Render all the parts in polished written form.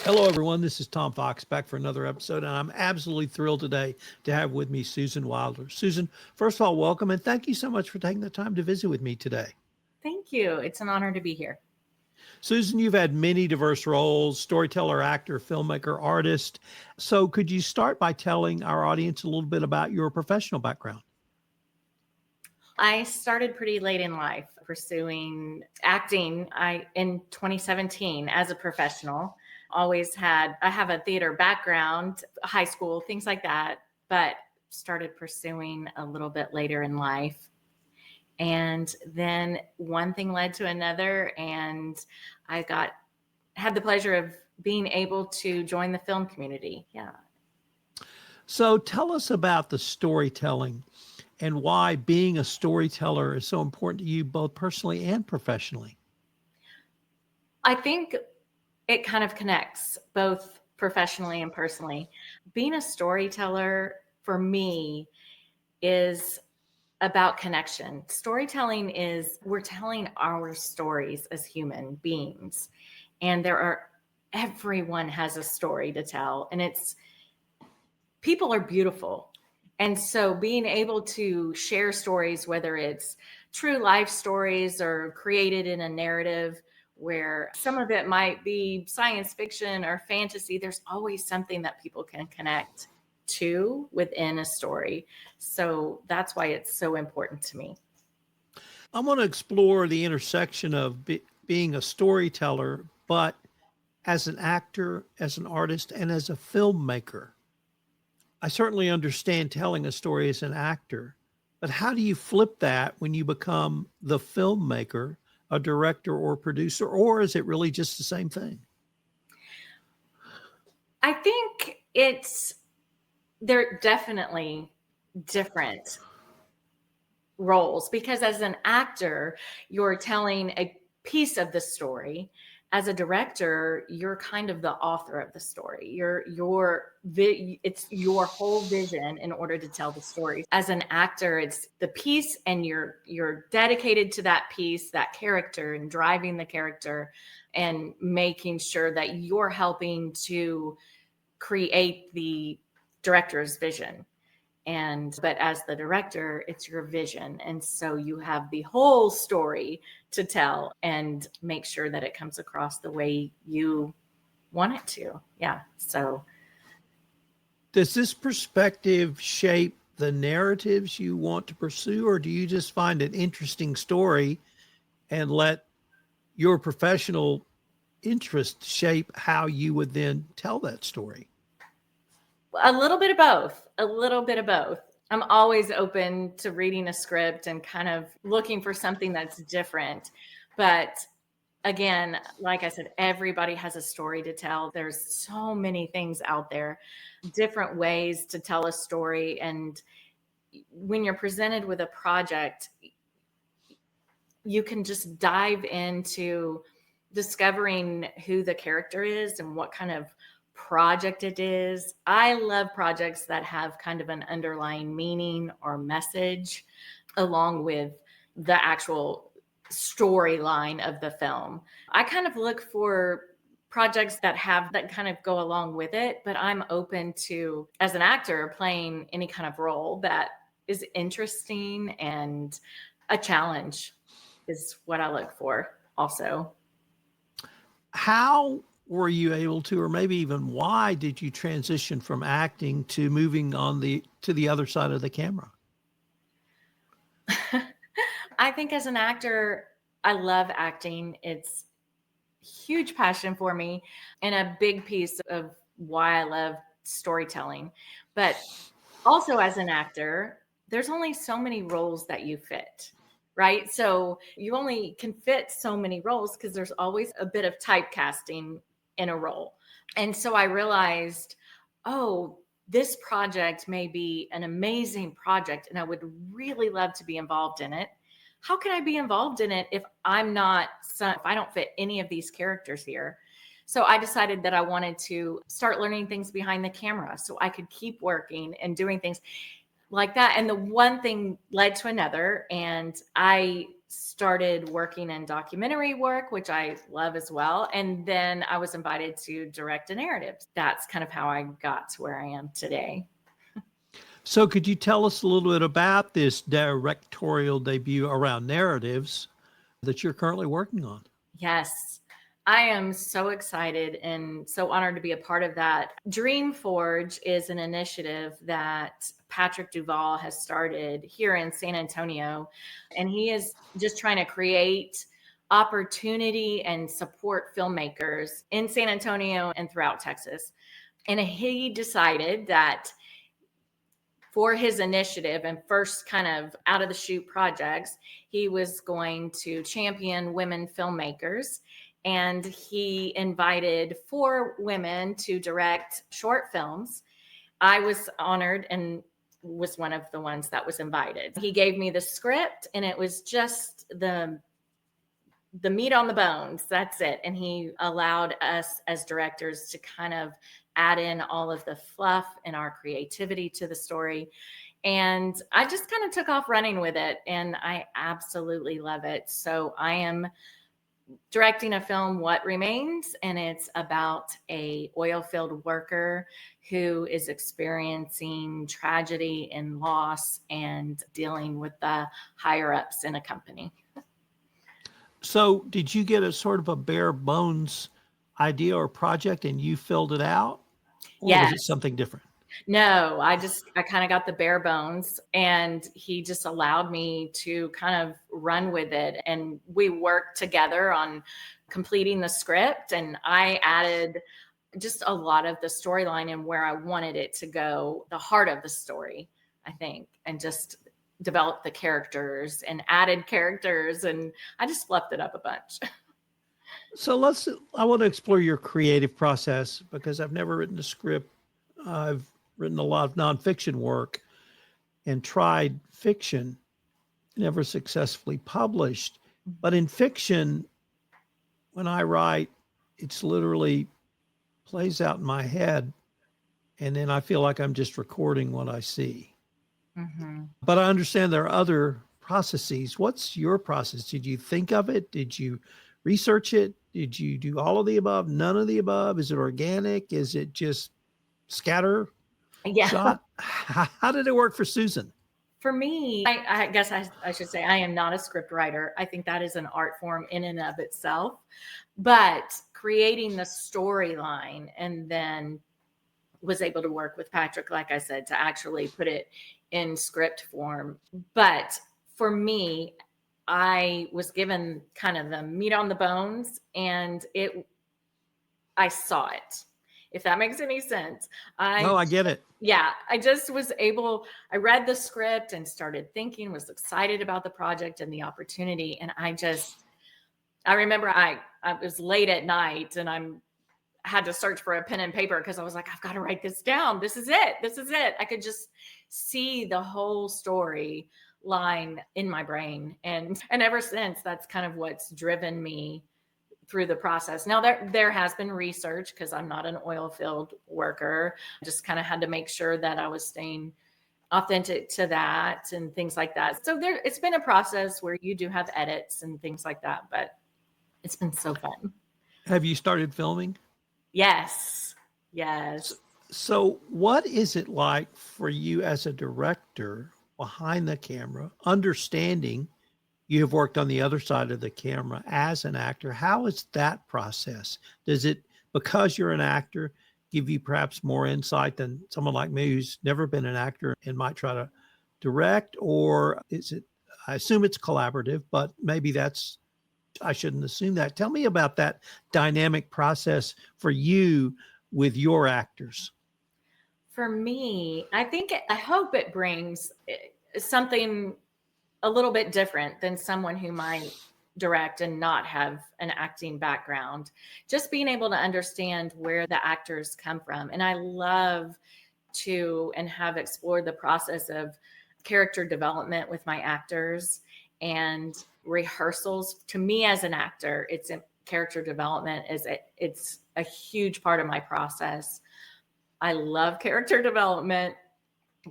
Hello, everyone. This is Tom Fox back for another episode, and I'm absolutely thrilled today to have with me Susan Wilder. Susan, first of all, welcome, and thank you so much for taking the time to visit with me today. Thank you. It's an honor to be here. Susan, you've had many diverse roles: storyteller, actor, filmmaker, artist. So, could you start by telling our audience a little bit about your professional background? I started pretty late in life pursuing acting. In 2017 as a professional. I have a theater background, high school, things like that, but started pursuing a little bit later in life. And then one thing led to another, and had the pleasure of being able to join the film community. Yeah. So, tell us about the storytelling and why being a storyteller is so important to you, both personally and professionally. I think it kind of connects both professionally and personally. Being a storyteller for me is about connection. Storytelling is we're telling our stories as human beings. And everyone has a story to tell, and people are beautiful. And so being able to share stories, whether it's true life stories or created in a narrative where some of it might be science fiction or fantasy, there's always something that people can connect to within a story. So that's why it's so important to me. I want to explore the intersection of being a storyteller, but as an actor, as an artist, and as a filmmaker. I certainly understand telling a story as an actor, but how do you flip that when you become the filmmaker, a director or producer, or is it really just the same thing? I think they're definitely different roles, because as an actor, you're telling a piece of the story. As a director, you're kind of the author of the story. It's your whole vision in order to tell the story. As an actor, it's the piece, and you're dedicated to that piece, that character, and driving the character and making sure that you're helping to create the director's vision. But as the director, it's your vision. And so you have the whole story to tell and make sure that it comes across the way you want it to. Yeah. So Does this perspective shape the narratives you want to pursue, or do you just find an interesting story and let your professional interest shape how you would then tell that story? a little bit of both, a little bit of both. I'm always open to reading a script and kind of looking for something that's different. But again, like I said, everybody has a story to tell. There's so many things out there, different ways to tell a story. And when you're presented with a project, you can just dive into discovering who the character is and what kind of project it is. I love projects that have kind of an underlying meaning or message along with the actual storyline of the film. I kind of look for projects that kind of go along with it, but I'm open to, as an actor, playing any kind of role that is interesting, and a challenge is what I look for also. How were you able to, or maybe even why did you transition from acting to moving to the other side of the camera? I think as an actor, I love acting. It's a huge passion for me and a big piece of why I love storytelling. But also as an actor, there's only so many roles that you fit, right? So you only can fit so many roles because there's always a bit of typecasting in a role. And so I realized, oh, this project may be an amazing project and I would really love to be involved in it. How can I be involved in it if if I don't fit any of these characters here? So I decided that I wanted to start learning things behind the camera so I could keep working and doing things like that. And the one thing led to another. And I started working in documentary work, which I love as well. And then I was invited to direct a narrative. That's kind of how I got to where I am today. So could you tell us a little bit about this directorial debut around narratives that you're currently working on? Yes. I am so excited and so honored to be a part of that. Dream Forge is an initiative that Patrick Duvall has started here in San Antonio, and he is just trying to create opportunity and support filmmakers in San Antonio and throughout Texas. And he decided that for his initiative and first kind of out of the chute projects, he was going to champion women filmmakers. And he invited 4 women to direct short films. I was honored and was one of the ones that was invited. He gave me the script, and it was just the meat on the bones. That's it. And he allowed us as directors to kind of add in all of the fluff and our creativity to the story. And I just kind of took off running with it, and I absolutely love it. So I am directing a film, What Remains, and it's about a oil field worker who is experiencing tragedy and loss and dealing with the higher ups in a company. So did you get a sort of a bare bones idea or project and you filled it out? Or was it Yes. something different? No, I kind of got the bare bones, and he just allowed me to kind of run with it. And we worked together on completing the script, and I added just a lot of the storyline and where I wanted it to go, the heart of the story, I think, and just developed the characters and added characters, and I just fluffed it up a bunch. So I want to explore your creative process because I've never written a script. I've written a lot of nonfiction work and tried fiction, never successfully published. But in fiction, when I write, it's literally plays out in my head. And then I feel like I'm just recording what I see. Mm-hmm. But I understand there are other processes. What's your process? Did you think of it? Did you research it? Did you do all of the above? None of the above? Is it organic? Is it just scatter Yeah. shot? How did it work for Susan? For me, I guess I should say I am not a script writer. I think that is an art form in and of itself. But creating the storyline, and then was able to work with Patrick, like I said, to actually put it in script form. But for me, I was given kind of the meat on the bones, and I saw it. If that makes any sense. I get it. Yeah, I just was able, I read the script and started thinking, was excited about the project and the opportunity. And I remember I was late at night, and had to search for a pen and paper because I was like, I've got to write this down. This is it. This is it. I could just see the whole story line in my brain. And ever since, that's kind of what's driven me through the process. Now there has been research because I'm not an oil field worker. I just kind of had to make sure that I was staying authentic to that and things like that. So it's been a process where you do have edits and things like that, but it's been so fun. Have you started filming? Yes. So what is it like for you as a director behind the camera, understanding you have worked on the other side of the camera as an actor? How is that process? Does it, because you're an actor, give you perhaps more insight than someone like me who's never been an actor and might try to direct? Or is it, I assume it's collaborative, but maybe I shouldn't assume that. Tell me about that dynamic process for you with your actors. For me, I hope it brings something a little bit different than someone who might direct and not have an acting background. Just being able to understand where the actors come from. And I love to and have explored the process of character development with my actors and rehearsals. To me as an actor, character development it's a huge part of my process. I love character development.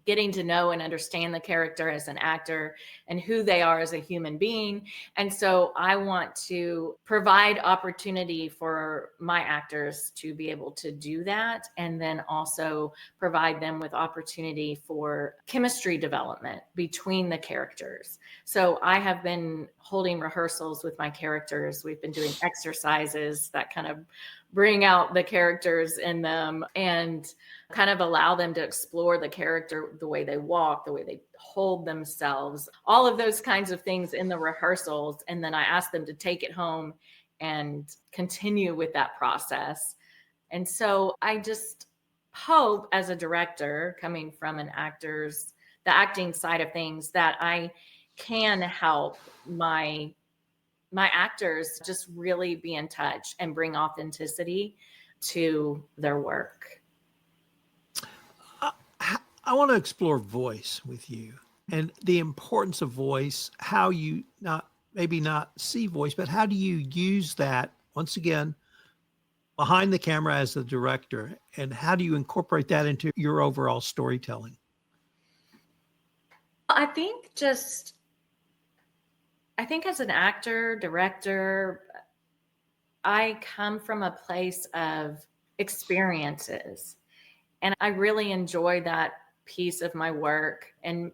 getting to know and understand the character as an actor and who they are as a human being. And so I want to provide opportunity for my actors to be able to do that, and then also provide them with opportunity for chemistry development between the characters. So I have been holding rehearsals with my characters. We've been doing exercises that kind of bring out the characters in them and kind of allow them to explore the character, the way they walk, the way they hold themselves, all of those kinds of things in the rehearsals. And then I ask them to take it home and continue with that process. And so I just hope, as a director coming from the acting side of things, that I can help my actors just really be in touch and bring authenticity to their work. I want to explore voice with you and the importance of voice, how you maybe not see voice, but how do you use that once again behind the camera as the director, and how do you incorporate that into your overall storytelling? I think as an actor, director, I come from a place of experiences, and I really enjoy that piece of my work. And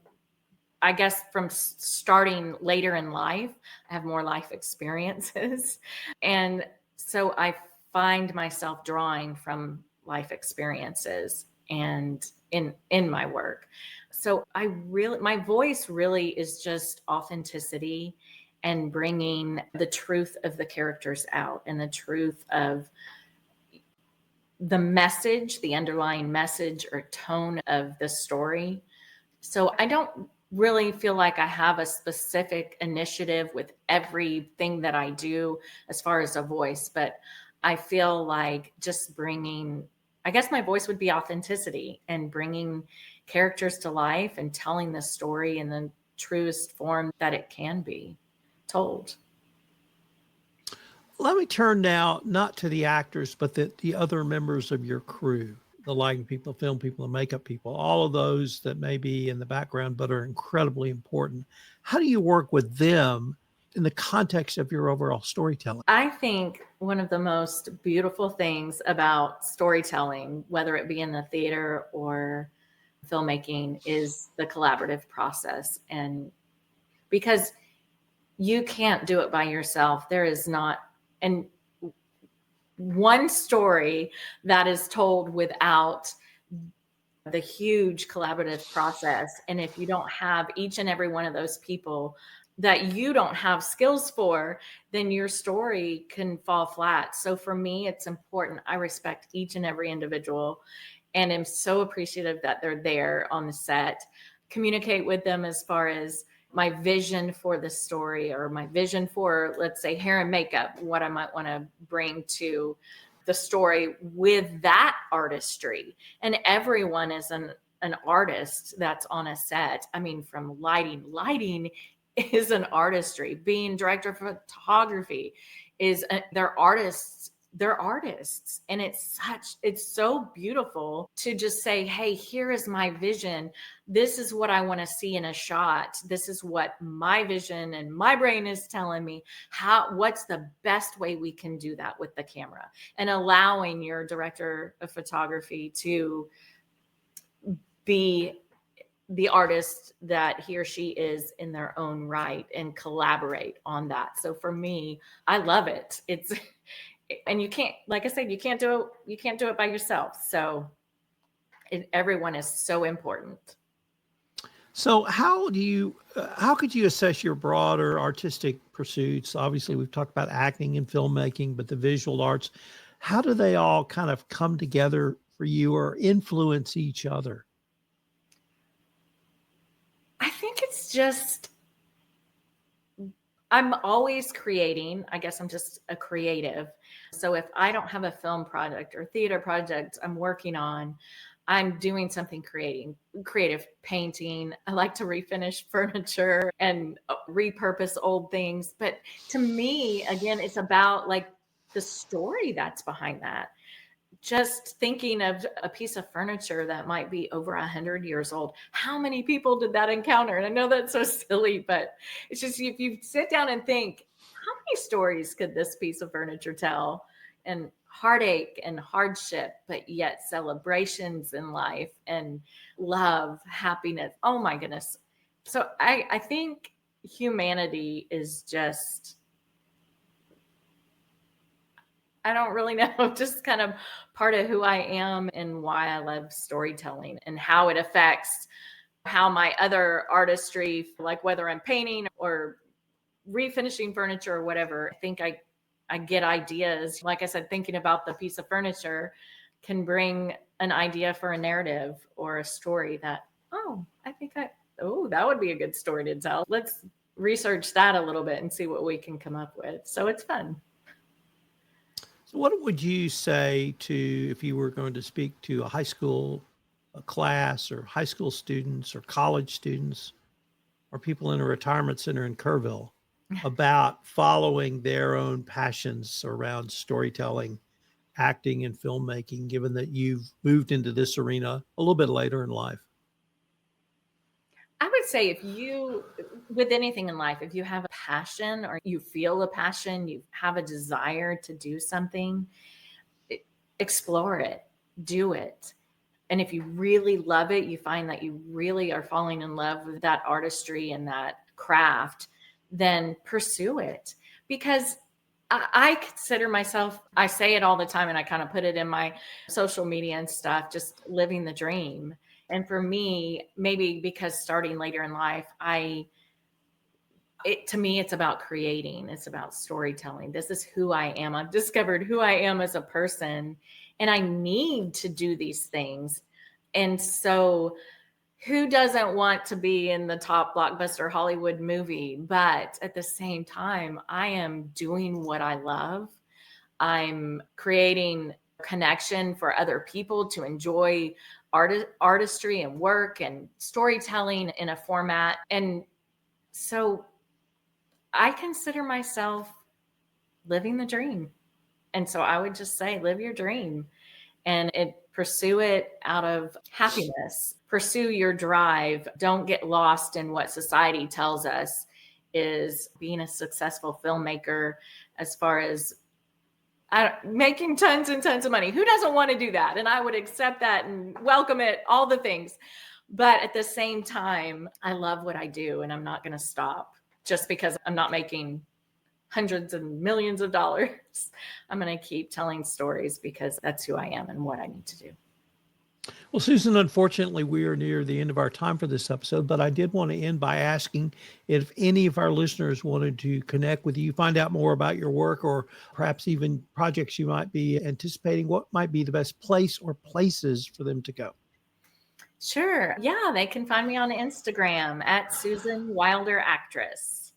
I guess from starting later in life, I have more life experiences. And so I find myself drawing from life experiences and in my work. So my voice really is just authenticity and bringing the truth of the characters out, and the truth of the message, the underlying message or tone of the story. So I don't really feel like I have a specific initiative with everything that I do as far as a voice, but I feel like just I guess my voice would be authenticity and bringing characters to life and telling the story in the truest form that it can be told. Let me turn now not to the actors, but the other members of your crew, the lighting people, film people, and makeup people, all of those that may be in the background but are incredibly important. How do you work with them in the context of your overall storytelling? I think one of the most beautiful things about storytelling, whether it be in the theater or filmmaking, is the collaborative process. And because you can't do it by yourself, there is not and one story that is told without the huge collaborative process. And if you don't have each and every one of those people that you don't have skills for, then your story can fall flat. So for me, it's important. I respect each and every individual and am so appreciative that they're there on the set. Communicate with them as far as my vision for the story, or my vision for, let's say, hair and makeup, what I might want to bring to the story with that artistry. And everyone is an artist that's on a set. I mean, from lighting is an artistry. Being director of photography they're artists. And it's so beautiful to just say, hey, here is my vision. This is what I want to see in a shot. This is what my vision and my brain is telling me. What's the best way we can do that with the camera? And allowing your director of photography to be the artist that he or she is in their own right and collaborate on that. So for me, I love it. And you can't, like I said, you can't do it by yourself. So everyone is so important. So how could you assess your broader artistic pursuits? Obviously, we've talked about acting and filmmaking, but the visual arts, how do they all kind of come together for you or influence each other? I think it's just, I'm always creating. I guess I'm just a creative. So if I don't have a film project or theater project I'm working on, I'm doing something creative painting. I like to refinish furniture and repurpose old things. But to me, again, it's about like the story that's behind that. just thinking of a piece of furniture that might be over 100 years old. How many people did that encounter? And I know that's so silly, but it's just if you sit down and think, how many stories could this piece of furniture tell? And heartache and hardship, but yet celebrations in life and love, happiness. Oh my goodness. So I think humanity is just, I don't really know, just kind of part of who I am and why I love storytelling and how it affects how my other artistry, like whether I'm painting or refinishing furniture or whatever. I think I get ideas. Like I said, thinking about the piece of furniture can bring an idea for a narrative or a story that, oh, that would be a good story to tell. Let's research that a little bit and see what we can come up with. So it's fun. So what would you say to if you were going to speak to a high school class or high school students or college students or people in a retirement center in Kerrville about following their own passions around storytelling, acting, and filmmaking, given that you've moved into this arena a little bit later in life? I would say if you, with anything in life, if you have a passion or you feel a passion, you have a desire to do something, explore it, do it. And if you really love it, you find that you really are falling in love with that artistry and that craft, then pursue it. Because I consider myself, I say it all the time and I kind of put it in my social media and stuff, just living the dream. And for me, maybe because starting later in life, to me, it's about creating. It's about storytelling. This is who I am. I've discovered who I am as a person, and I need to do these things. And so, who doesn't want to be in the top blockbuster Hollywood movie? But at the same time, I am doing what I love. I'm creating connection for other people to enjoy artistry and work and storytelling in a format. And so I consider myself living the dream. And so I would just say, live your dream and pursue it out of happiness. Pursue your drive. Don't get lost in what society tells us is being a successful filmmaker as far as making tons and tons of money. Who doesn't want to do that? And I would accept that and welcome it, all the things. But at the same time, I love what I do and I'm not going to stop just because I'm not making hundreds and millions of dollars. I'm going to keep telling stories because that's who I am and what I need to do. Well, Susan, unfortunately, we are near the end of our time for this episode, but I did want to end by asking if any of our listeners wanted to connect with you, find out more about your work, or perhaps even projects you might be anticipating, what might be the best place or places for them to go? Sure. Yeah, they can find me on Instagram at Susan Wilder Actress.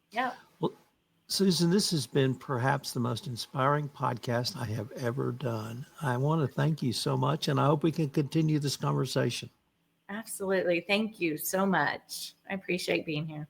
Yeah. Well, Susan, this has been perhaps the most inspiring podcast I have ever done. I want to thank you so much, and I hope we can continue this conversation. Absolutely. Thank you so much. I appreciate being here.